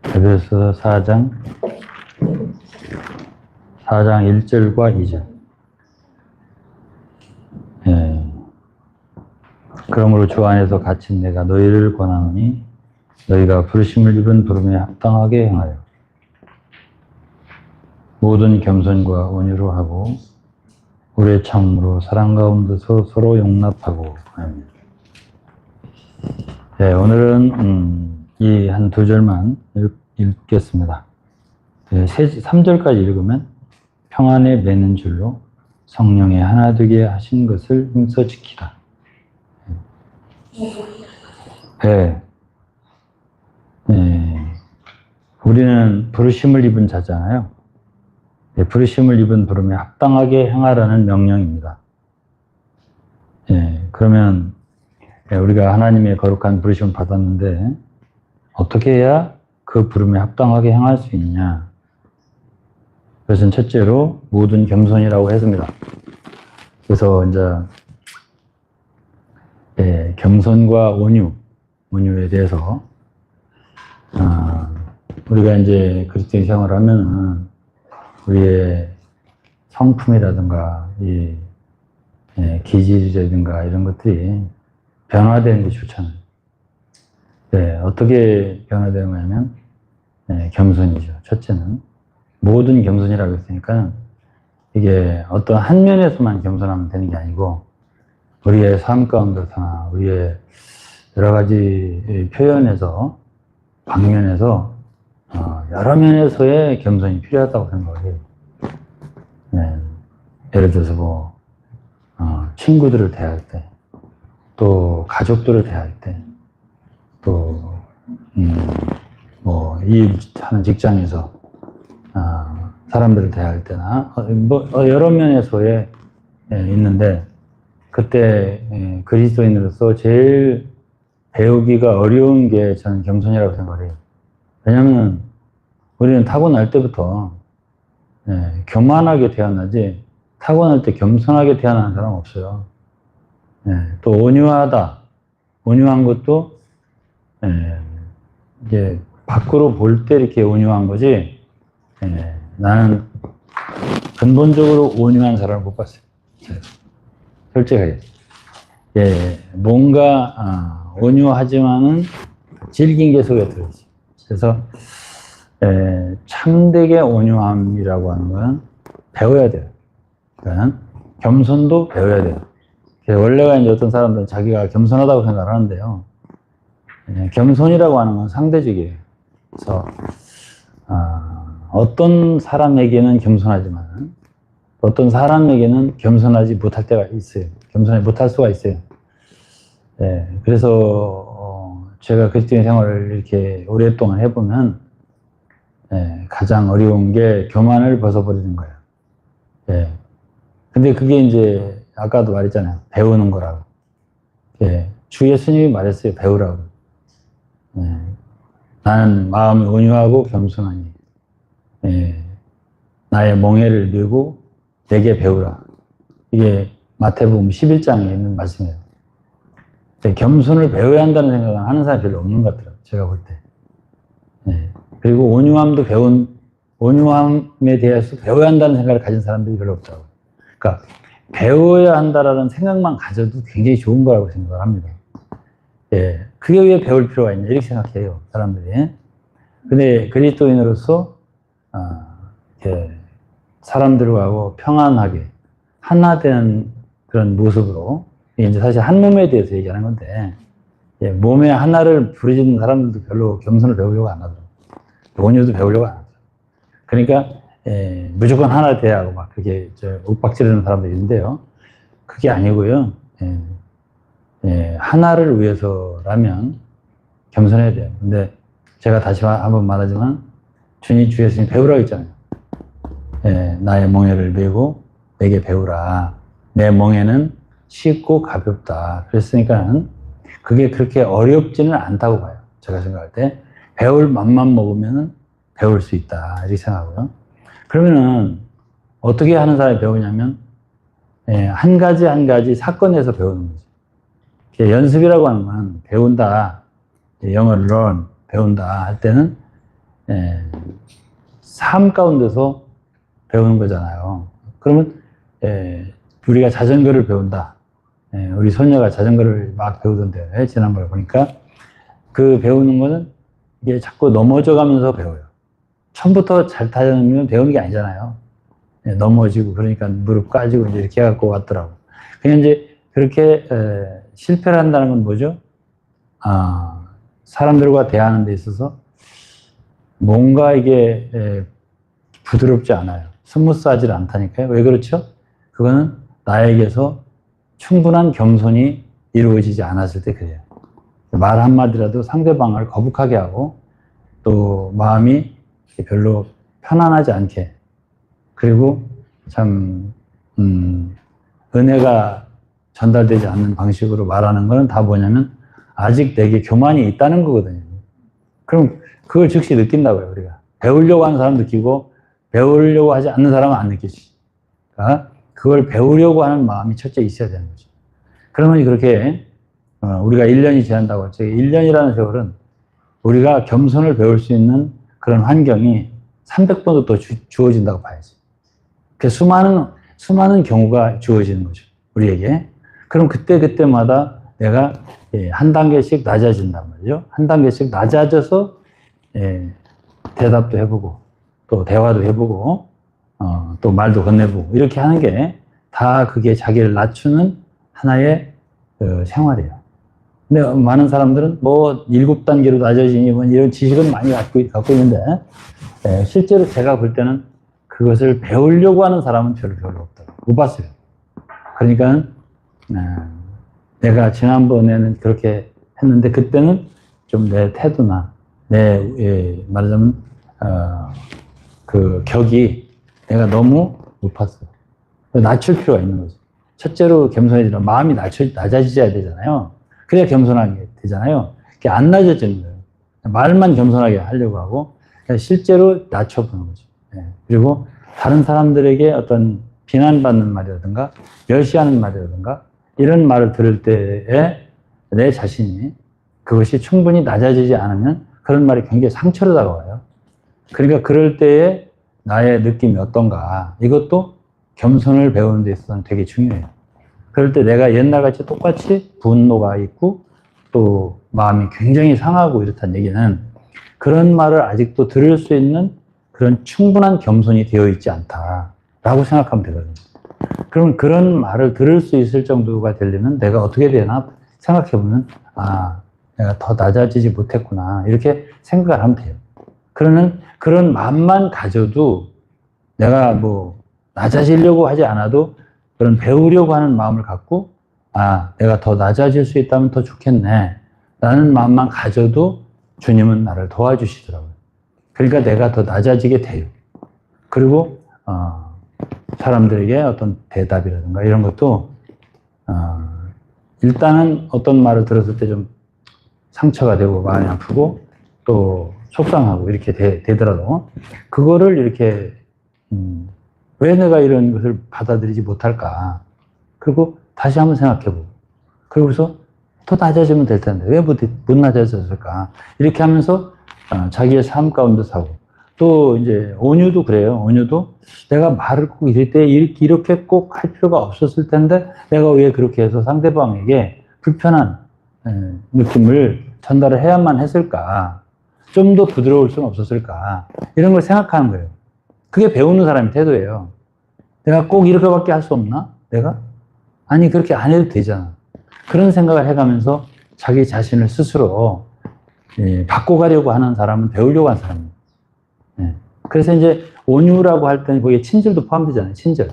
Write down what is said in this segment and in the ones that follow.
에베소서 4장 1절과 2절. 그러므로 주 안에서 갇힌 내가 너희를 권하노니 너희가 부르심을 입은 부름에 합당하게 행하여 모든 겸손과 온유로 하고 우리의 참으로 사랑 가운데서 서로 용납하고. 아멘. 오늘은 이 한 두 절만 읽겠습니다. 3절까지 읽으면 평안에 매는 줄로 성령에 하나 되게 하신 것을 힘써 지키라. 우리는 부르심을 입은 자잖아요. 부르심을 입은 부름에 합당하게 행하라는 명령입니다. 그러면 우리가 하나님의 거룩한 부르심을 받았는데 어떻게 해야 그 부름에 합당하게 행할 수 있냐? 그것은 첫째로 모든 겸손이라고 했습니다. 그래서 이제 겸손과 온유에 대해서 우리가 이제 그리스도인 생활을 하면은 우리의 성품이라든가 이 기질이라든가 이런 것들이 변화되는 게 좋잖아요. 어떻게 변화되냐면 겸손이죠. 첫째는 모든 겸손이라고 했으니까 이게 어떤 한 면에서만 겸손하면 되는 게 아니고 우리의 삶 가운데서나 우리의 여러 가지 표현에서 방면에서 여러 면에서의 겸손이 필요하다고 생각해요. 예를 들어서 친구들을 대할 때, 또 가족들을 대할 때, 또 일하는 직장에서 사람들을 대할 때나 여러 면에서의 있는데 그때 그리스도인으로서 제일 배우기가 어려운 게 저는 겸손이라고 생각해요. 왜냐하면 우리는 타고날 때부터 교만하게 태어나지 타고날 때 겸손하게 태어나는 사람 없어요. 또 온유한 것도 이제 밖으로 볼 때 이렇게 온유한 거지 나는 근본적으로 온유한 사람을 못 봤어요. 솔직하게. 뭔가 온유하지만은 질긴 게 속에 들어있어요. 그래서 참되게 온유함이라고 하는 건 배워야 돼요. 그러니까 겸손도 배워야 돼요. 원래가 이제 어떤 사람들은 자기가 겸손하다고 생각을 하는데요. 겸손이라고 하는 건 상대적이에요. 그래서 어떤 사람에게는 겸손하지만 어떤 사람에게는 겸손하지 못할 때가 있어요. 겸손하지 못할 수가 있어요. 그래서 제가 그리스도인 생활을 이렇게 오랫동안 해보면 가장 어려운 게 교만을 벗어버리는 거예요. 근데 그게 이제 아까도 말했잖아요. 배우는 거라고. 주 예수님이 말했어요. 배우라고. 나는 마음이 온유하고 겸손하니 나의 멍에를 메고 내게 배우라. 이게 마태복음 11장에 있는 말씀이에요. 겸손을 배워야 한다는 생각은 하는 사람이 별로 없는 것 같더라고요. 제가 볼 때. 그리고 온유함에 대해서 배워야 한다는 생각을 가진 사람들이 별로 없더라고요. 그러니까 배워야 한다라는 생각만 가져도 굉장히 좋은 거라고 생각을 합니다. 그게 왜 배울 필요가 있냐 이렇게 생각해요, 사람들이. 근데 그리스도인으로서 사람들하고 평안하게 하나 되는 그런 모습으로 이제 사실 한 몸에 대해서 얘기하는 건데 몸의 하나를 부르짖는 사람들도 별로 겸손을 배우려고 안 하더라고요. 온유도 배우려고 안 하더라고요. 그러니까 무조건 하나 돼야 하고 막 그렇게 윽박지르는 사람도 있는데요. 그게 아니고요. 하나를 위해서라면 겸손해야 돼요. 근데 제가 다시 한번 말하지만 주 예수님 배우라고 했잖아요. 나의 멍에를 메고 내게 배우라. 내 멍에는 쉽고 가볍다. 그랬으니까 그게 그렇게 어렵지는 않다고 봐요. 제가 생각할 때 배울 맘만 먹으면 배울 수 있다 이렇게 생각하고요. 그러면은 어떻게 하는 사람이 배우냐면 한 가지 사건에서 배우는 거죠. 연습이라고 하는 건 배운다. 영어를 배운다 할 때는 삶 가운데서 배우는 거잖아요. 그러면 우리가 자전거를 배운다. 우리 손녀가 자전거를 막 배우던데 지난번에 보니까 그 배우는 거는 이게 자꾸 넘어져 가면서 배워요. 처음부터 잘 타려면 배우는 게 아니잖아요. 넘어지고 그러니까 무릎 까지고 이제 이렇게 해갖고 왔더라고. 그냥 이제 그렇게 실패를 한다는 건 뭐죠? 사람들과 대하는 데 있어서 뭔가 이게 부드럽지 않아요. 스무스하지 않다니까요. 왜 그렇죠? 그거는 나에게서 충분한 겸손이 이루어지지 않았을 때 그래요. 말 한마디라도 상대방을 거북하게 하고 또 마음이 별로 편안하지 않게 그리고 참 은혜가 전달되지 않는 방식으로 말하는 거는 다 뭐냐면 아직 내게 교만이 있다는 거거든요. 그럼 그걸 즉시 느낀다고요, 우리가. 배우려고 하는 사람 느끼고 배우려고 하지 않는 사람은 안 느끼지. 그러니까 그걸 배우려고 하는 마음이 첫째 있어야 되는 거죠. 그러면 그렇게 우리가 1년이 지난다고 했죠. 1년이라는 세월은 우리가 겸손을 배울 수 있는 그런 환경이 300번도 더 주어진다고 봐야지. 그 수많은 경우가 주어지는 거죠. 우리에게. 그럼 그때마다 내가 한 단계씩 낮아진단 말이죠. 한 단계씩 낮아져서 대답도 해보고 또 대화도 해보고 또 말도 건네보고 이렇게 하는 게 다 그게 자기를 낮추는 하나의 생활이에요. 근데 많은 사람들은 뭐 7단계로 낮아지니 뭐 이런 지식은 많이 갖고 있는데 실제로 제가 볼 때는 그것을 배우려고 하는 사람은 별로 없더라고요. 못 봤어요. 그러니까 내가 지난번에는 그렇게 했는데 그때는 좀 내 태도나 말하자면 그 격이 내가 너무 높았어요. 낮출 필요가 있는 거죠. 첫째로 겸손해지면 마음이 낮아져야 되잖아요. 그래야 겸손하게 되잖아요. 그게 안 낮아지는 거예요. 말만 겸손하게 하려고 하고 실제로 낮춰보는 거죠. 그리고 다른 사람들에게 어떤 비난받는 말이라든가 멸시하는 말이라든가 이런 말을 들을 때에 내 자신이 그것이 충분히 낮아지지 않으면 그런 말이 굉장히 상처로 다가와요. 그러니까 그럴 때에 나의 느낌이 어떤가 이것도 겸손을 배우는 데 있어서는 되게 중요해요. 그럴 때 내가 옛날같이 똑같이 분노가 있고 또 마음이 굉장히 상하고 이렇다는 얘기는 그런 말을 아직도 들을 수 있는 그런 충분한 겸손이 되어 있지 않다라고 생각하면 되거든요. 그러면 그런 말을 들을 수 있을 정도가 되려면 내가 어떻게 되나 생각해보면 내가 더 낮아지지 못했구나 이렇게 생각을 하면 돼요. 그러면 그런 마음만 가져도 내가 뭐 낮아지려고 하지 않아도 그런 배우려고 하는 마음을 갖고 내가 더 낮아질 수 있다면 더 좋겠네 라는 마음만 가져도 주님은 나를 도와주시더라고요. 그러니까 내가 더 낮아지게 돼요. 그리고 사람들에게 어떤 대답이라든가 이런 것도 일단은 어떤 말을 들었을 때 좀 상처가 되고 마음이 아프고 또 속상하고 이렇게 되더라도 그거를 이렇게 왜 내가 이런 것을 받아들이지 못할까? 그리고 다시 한번 생각해보고 그러고서 더 낮아지면 될 텐데 왜 못 낮아졌을까? 이렇게 하면서 자기의 삶 가운데 사고 또 이제 온유도 그래요. 온유도 내가 말을 꼭 이럴 때 이렇게 꼭 할 필요가 없었을 텐데 내가 왜 그렇게 해서 상대방에게 불편한 느낌을 전달을 해야만 했을까? 좀 더 부드러울 수는 없었을까? 이런 걸 생각하는 거예요. 그게 배우는 사람의 태도예요. 내가 꼭 이렇게밖에 할 수 없나? 내가? 아니 그렇게 안 해도 되잖아. 그런 생각을 해가면서 자기 자신을 스스로 바꿔가려고 하는 사람은 배우려고 하는 사람이에요. 그래서 이제 온유라고 할 때는 거기에 친절도 포함되잖아요. 친절.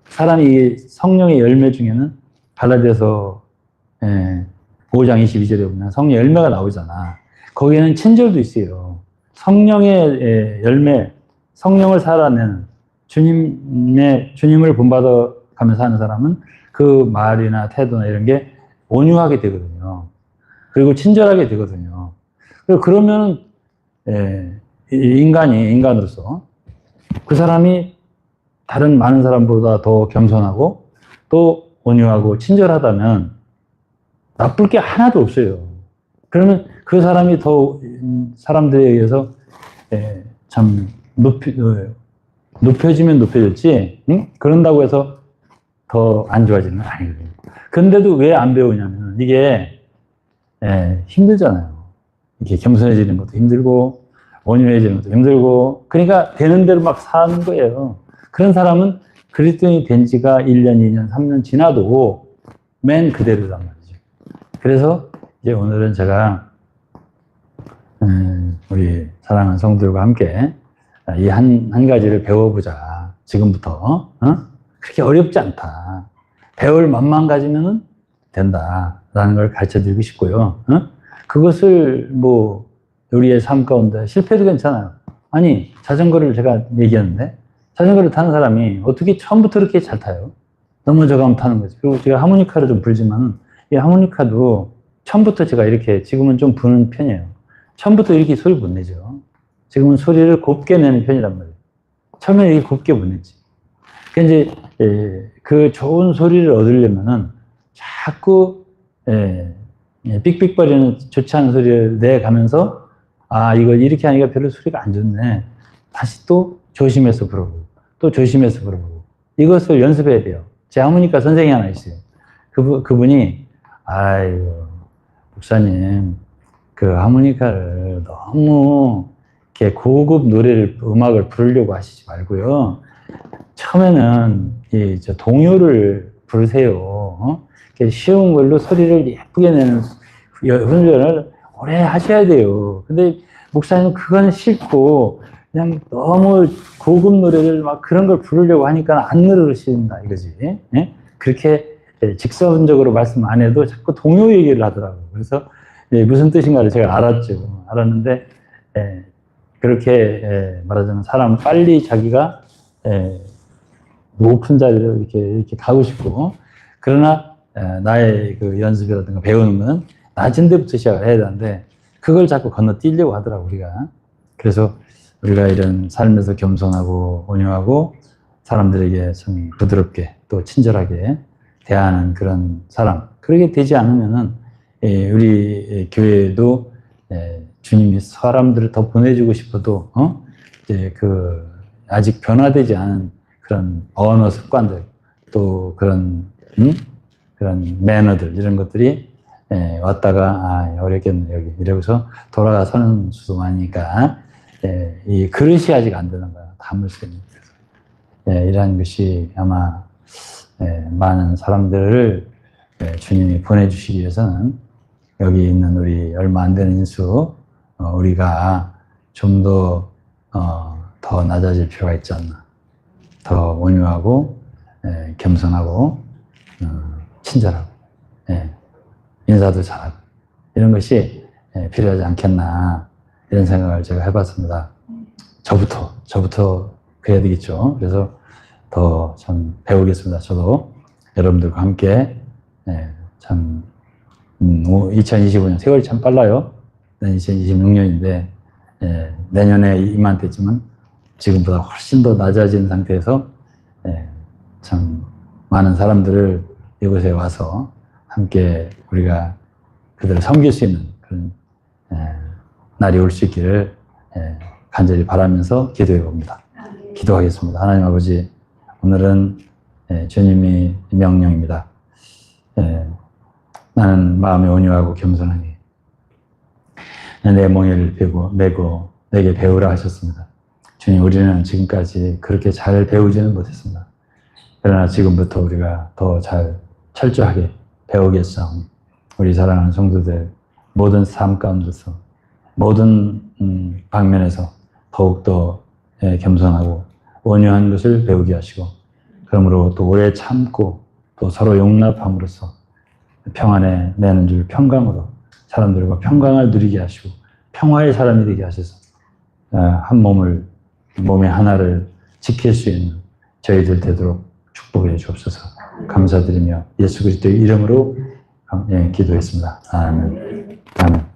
사람이 성령의 열매 중에는 갈라디아서 5장 22절에 보면 성령 열매가 나오잖아. 거기에는 친절도 있어요. 성령의 열매, 성령을 살아내는 주님을 본받아 가면서 하는 사람은 그 말이나 태도나 이런 게 온유하게 되거든요. 그리고 친절하게 되거든요. 그러면 인간으로서 그 사람이 다른 많은 사람보다 더 겸손하고 또 온유하고 친절하다면 나쁠 게 하나도 없어요. 그러면 그 사람이 더 사람들에 의해서 참 높여지면 높여졌지, 응? 그런다고 해서 더 안 좋아지는 건 아니거든요. 근데도 왜 안 배우냐면 이게 힘들잖아요. 이렇게 겸손해지는 것도 힘들고 온유해지는 것도 힘들고, 그러니까 되는 대로 막 사는 거예요. 그런 사람은 그리스도인이 된 지가 1년, 2년, 3년 지나도 맨 그대로란 말이죠. 그래서 이제 오늘은 제가 우리 사랑하는 성도들과 함께 이 한 가지를 배워보자. 지금부터. 그렇게 어렵지 않다. 배울 맘만 가지면 된다라는 걸 가르쳐 드리고 싶고요. 그것을 뭐 우리의 삶 가운데 실패도 괜찮아요. 아니, 자전거를 제가 얘기했는데 자전거를 타는 사람이 어떻게 처음부터 그렇게 잘 타요? 넘어져가면 타는 거지. 그리고 제가 하모니카를 좀 불지만 이 하모니카도 처음부터 제가 이렇게 지금은 좀 부는 편이에요. 처음부터 이렇게 소리 못 내죠. 지금은 소리를 곱게 내는 편이란 말이에요. 처음에 이렇게 곱게 못 냈지. 그러니까 이제 그 좋은 소리를 얻으려면은 자꾸 삑삑거리는 좋지 않은 소리를 내가면서 아, 이걸 이렇게 하니까 별로 소리가 안 좋네. 다시 또 조심해서 부르고 또 조심해서 부르고 이것을 연습해야 돼요. 제 하모니카 선생이 하나 있어요. 그분이 아이고 목사님 그 하모니카를 너무 이렇게 고급 노래를 음악을 부르려고 하시지 말고요. 처음에는 이 동요를 부르세요. 쉬운 걸로 소리를 예쁘게 내는 훈련을 오래 하셔야 돼요. 근데 목사님 그건 싫고 그냥 너무 고급 노래를 막 그런 걸 부르려고 하니까 안 늘으신다 이거지. 예? 그렇게 직설적으로 말씀 안 해도 자꾸 동요 얘기를 하더라고요. 그래서 무슨 뜻인가를 제가 알았죠. 알았는데 그렇게 말하자면 사람 빨리 자기가 높은 자리를 이렇게 가고 싶고, 그러나 나의 그 연습이라든가 배우는 건 낮은 데부터 시작을 해야 되는데 그걸 자꾸 건너뛰려고 하더라고 우리가. 그래서 우리가 이런 삶에서 겸손하고 온유하고 사람들에게 참 부드럽게 또 친절하게 대하는 그런 사람, 그렇게 되지 않으면은 우리 교회도 주님이 사람들을 더 보내주고 싶어도 이제 그 아직 변화되지 않은 그런 언어 습관들 또 그런 그런 매너들 이런 것들이 왔다가 어렵겠네 여기 이러고서 돌아가서는 수도 많으니까 이 그릇이 아직 안 되는 거야. 담을 수 있는. 이러한 것이 아마 많은 사람들을 주님이 보내주시기 위해서는 여기 있는 우리 얼마 안 되는 인수 우리가 좀 더 낮아질 필요가 있지 않나. 더 온유하고 겸손하고 친절하고 인사도 잘하고 이런 것이 필요하지 않겠나 이런 생각을 제가 해봤습니다. 저부터 그래야 되겠죠. 그래서 더 참 배우겠습니다. 저도 여러분들과 함께 참 2025년 세월이 참 빨라요. 2026년인데 내년에 이맘때쯤은 지금보다 훨씬 더 낮아진 상태에서 참 많은 사람들을 이곳에 와서 함께 우리가 그들을 섬길 수 있는 그런 날이 올 수 있기를 간절히 바라면서 기도해 봅니다. 기도하겠습니다. 하나님 아버지, 오늘은 주님이 명령입니다. 나는 마음이 온유하고 겸손하니 내 멍에를 메고 내게 배우라 하셨습니다. 주님, 우리는 지금까지 그렇게 잘 배우지는 못했습니다. 그러나 지금부터 우리가 더 잘 철저하게 배우겠사오니 우리 사랑하는 성도들 모든 삶 가운데서 모든 방면에서 더욱더 겸손하고 온유한 것을 배우게 하시고, 그러므로 또 오래 참고 또 서로 용납함으로써 평안에 내는 줄 평강으로 사람들과 평강을 누리게 하시고 평화의 사람이 되게 하셔서 한 몸의 하나를 지킬 수 있는 저희들 되도록 축복해 주옵소서. 감사드리며 예수 그리스도의 이름으로 기도했습니다. 아멘. 아멘.